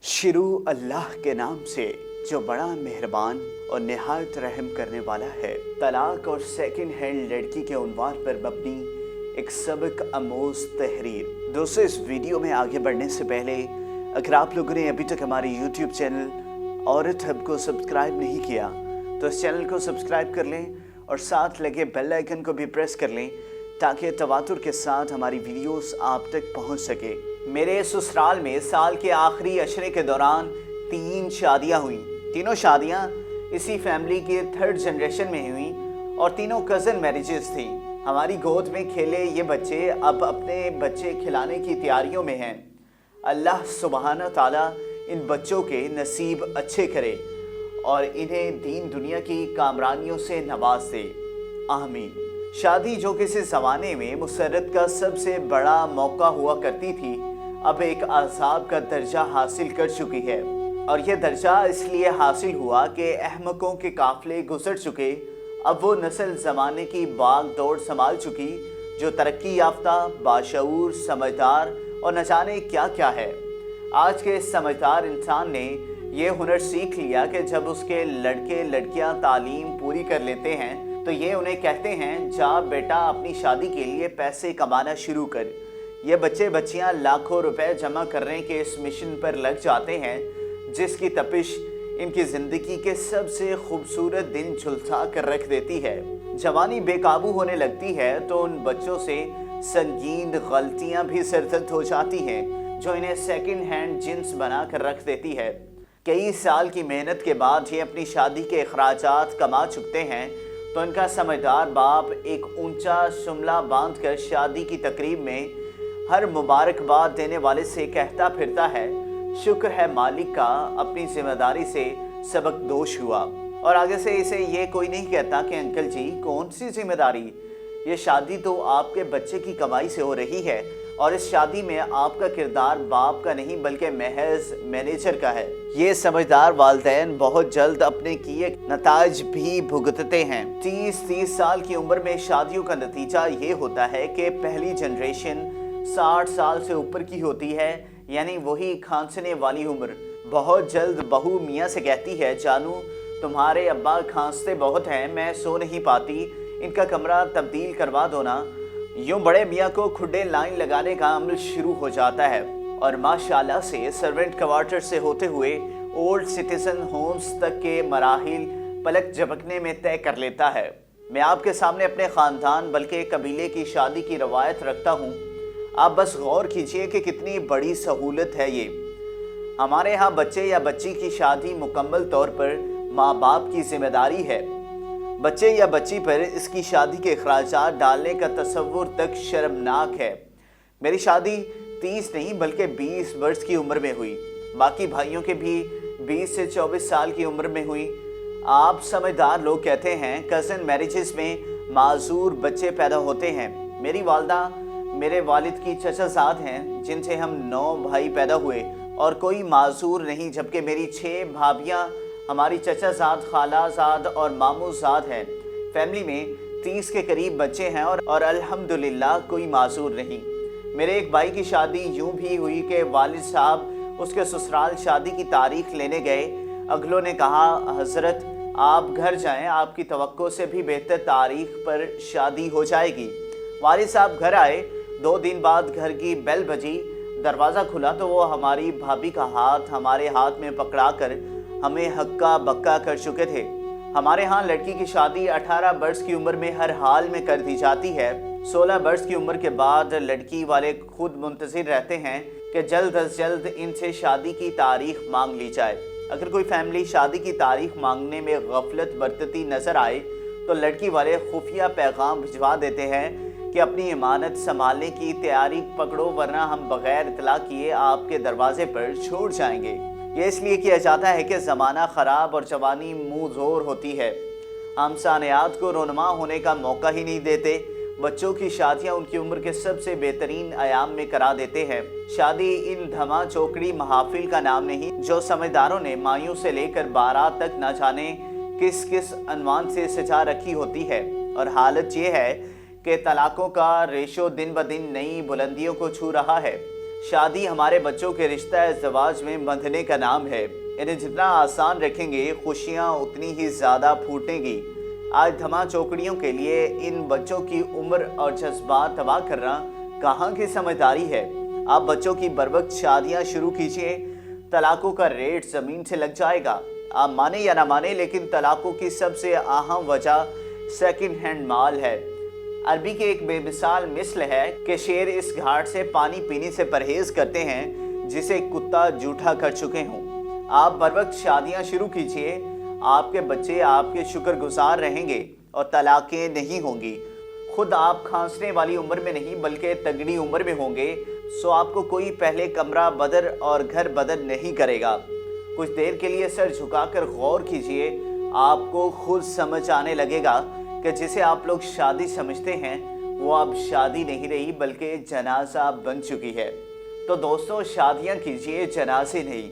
शुरू अल्लाह के नाम से जो बड़ा मेहरबान और निहायत रहम करने वाला है। तलाक और सेकंड हैंड लड़की के उन्वान पर मबनी एक सबक आमोज तहरीर। दोस्तों, इस वीडियो में आगे बढ़ने से पहले अगर आप लोगों ने अभी तक हमारे YouTube चैनल औरत हब को सब्सक्राइब नहीं किया तो इस चैनल को सब्सक्राइब कर लें और साथ लगे बेल आइकन को भी प्रेस कर लें ताकि तवातुर के साथ हमारी वीडियोस आप तक पहुंच सके। मेरे ससुराल में साल के आखिरी अशरे के दौरान 3 शादियां हुई। तीनों शादियां इसी फैमिली के 3rd जनरेशन में हुई और तीनों कज़न मैरिजेस थी। हमारी गोद में खेले ये बच्चे अब अपने बच्चे खिलाने की तैयारियों में हैं। अल्लाह सुबहाना ताला इन बच्चों के नसीब अच्छे करे और इन्हें दीन दुनिया की कामरानियों से नवाज दे, आमीन। शादी जो किसी ज़माने में मुसर्रत का सबसे बड़ा मौका हुआ करती थी, अब एक अज़ाब का दर्जा हासिल कर चुकी है। और यह दर्जा इसलिए हासिल हुआ कि अहमकों के काफ़िले गुजर चुके। अब वो नस्ल ज़माने की बाग दौड़ संभाल चुकी जो तरक्की याफ्ता, बाशऊर, समझदार और न जाने क्या क्या है। आज के समझदार इंसान ने ये हुनर सीख लिया कि जब उसके लड़के लड़कियां तालीम पूरी कर लेते हैं तो ये उन्हें कहते हैं, जा बेटा अपनी शादी के लिए पैसे कमाना शुरू कर। ये बच्चे बच्चियां लाखों रुपए जमा करने के इस मिशन पर लग जाते हैं जिसकी तपिश इनकी ज़िंदगी के सबसे खूबसूरत दिन झुलसा कर रख देती है। जवानी बेकाबू होने लगती है तो उन बच्चों से संगीन गलतियां भी सरजद हो जाती हैं जो इन्हें सेकंड हैंड जिन्स बना कर रख देती है। कई साल की मेहनत के बाद ये अपनी शादी के अखराजात कमा चुकते हैं तो इनका समझदार बाप एक ऊंचा जुमला बांधकर शादी की तकरीब में हर मुबारकबाद देने वाले से कहता फिरता है, शुक्र है मालिक का अपनी जिम्मेदारी से सबक दोष हुआ। और आगे से इसे ये कोई नहीं कहता कि अंकल जी कौन सी जिम्मेदारी, ये शादी तो आपके बच्चे की कमाई से हो रही है और इस शादी में आपका किरदार बाप का नहीं बल्कि महज मैनेजर का है। ये समझदार वालिदैन बहुत जल्द अपने किए नताज भी भुगतते हैं। 30 साल की उम्र में शादियों का नतीजा ये होता है कि पहली जनरेशन 60 साल से ऊपर की होती है, यानी वही खांसने वाली उम्र। बहुत जल्द बहू मियाँ से कहती है, जानू तुम्हारे अब्बा खांसते बहुत हैं, मैं सो नहीं पाती, इनका कमरा तब्दील करवा दो ना। यूं बड़े मियाँ को खुडे लाइन लगाने का अमल शुरू हो जाता है और माशाल्लाह से सर्वेंट क्वार्टर से होते हुए ओल्ड सिटीजन होम्स तक के मराहिल पलक झपकने में तय कर लेता है। मैं आपके सामने अपने ख़ानदान बल्कि कबीले की शादी की रवायत रखता हूँ। आप बस गौर कीजिए कि कितनी बड़ी सहूलत है ये। हमारे यहाँ बच्चे या बच्ची की शादी मुकम्मल तौर पर माँ बाप की जिम्मेदारी है। बच्चे या बच्ची पर इसकी शादी के अखराजात डालने का तसव्वुर तक शर्मनाक है। मेरी शादी 30 नहीं बल्कि 20 वर्ष की उम्र में हुई। बाकी भाइयों के भी 20 से 24 साल की उम्र में हुई। आप समझदार लोग कहते हैं कज़न मैरिजेस में माजूर बच्चे पैदा होते हैं। मेरी वालदा मेरे वालिद की चचाज़ाद हैं जिनसे हम 9 भाई पैदा हुए और कोई माजूर नहीं, जबकि मेरी 6 भाभियाँ हमारी चचाज़ाद, खालाज़ाद और मामूज़ाद हैं। फैमिली में 30 के करीब बच्चे हैं और अल्हम्दुलिल्लाह कोई माजूर नहीं। मेरे एक भाई की शादी यूं भी हुई कि वालिद साहब उसके ससुराल शादी की तारीख लेने गए। अगलों ने कहा, हज़रत आप घर जाएं, आपकी तवक्को से भी बेहतर तारीख पर शादी हो जाएगी। वालिद साहब घर आए। 2 दिन बाद घर की बेल बजी। दरवाज़ा खुला तो वो हमारी भाभी का हाथ हमारे हाथ में पकड़ा कर हमें हक्का बक्का कर चुके थे। हमारे यहाँ लड़की की शादी 18 वर्ष की उम्र में हर हाल में कर दी जाती है। 16 वर्ष की उम्र के बाद लड़की वाले खुद मुंतज़िर रहते हैं कि जल्द अज जल्द इनसे शादी की तारीख मांग ली जाए। अगर कोई फैमिली शादी की तारीख मांगने में गफलत बरतती नज़र आए तो लड़की वाले खुफिया पैगाम भिजवा देते हैं कि अपनी इमानत संभालने की तैयारी पकड़ो वरना हम बग़ैर इतला किए आपके दरवाजे पर छोड़ जाएंगे। ये इसलिए किया जाता है कि ज़माना ख़राब और जवानी मुँह ज़ोर होती है। हम सानियात को रोनमा होने का मौका ही नहीं देते। बच्चों की शादियाँ उनकी उम्र के सबसे बेहतरीन आयाम में करा देते हैं। शादी इन धमा चौकड़ी महाफिल का नाम नहीं जो समझदारों ने मायूं से लेकर बारात तक न जाने किस किस अनवान से सजा रखी होती है। और हालत ये है कि तलाकों का रेशो दिन ब दिन नई बुलंदियों को छू रहा है। शादी हमारे बच्चों के रिश्ता इज़्दिवाज में बंधने का नाम है। इन्हें जितना आसान रखेंगे, खुशियाँ उतनी ही ज़्यादा फूटेंगी। आज धमा चौकड़ियों के लिए इन बच्चों की उम्र और जज्बात तबाह करना कहाँ की समझदारी है। आप बच्चों की बरवक्त शादियाँ शुरू कीजिए, तलाकों का रेट ज़मीन से लग जाएगा। आप माने या ना माने, लेकिन तलाकों की सबसे अहम वजह सेकंड हैंड माल है। अरबी की एक बेमिसाल मिसल है कि शेर इस घाट से पानी पीने से परहेज करते हैं जिसे कुत्ता जूठा कर चुके हों। आप बरवक्त शादियां शुरू कीजिए, आपके बच्चे आपके शुक्रगुजार रहेंगे और तलाकें नहीं होंगी। खुद आप खांसने वाली उम्र में नहीं बल्कि तगड़ी उम्र में होंगे, सो आपको कोई पहले कमरा बदर और घर बदर नहीं करेगा। कुछ देर के लिए सर झुकाकर गौर कीजिए, आपको खुद समझ आने लगेगा कि जिसे आप लोग शादी समझते हैं वो अब शादी नहीं रही बल्कि जनाजा बन चुकी है। तो दोस्तों, शादियां कीजिए, जनाजे नहीं।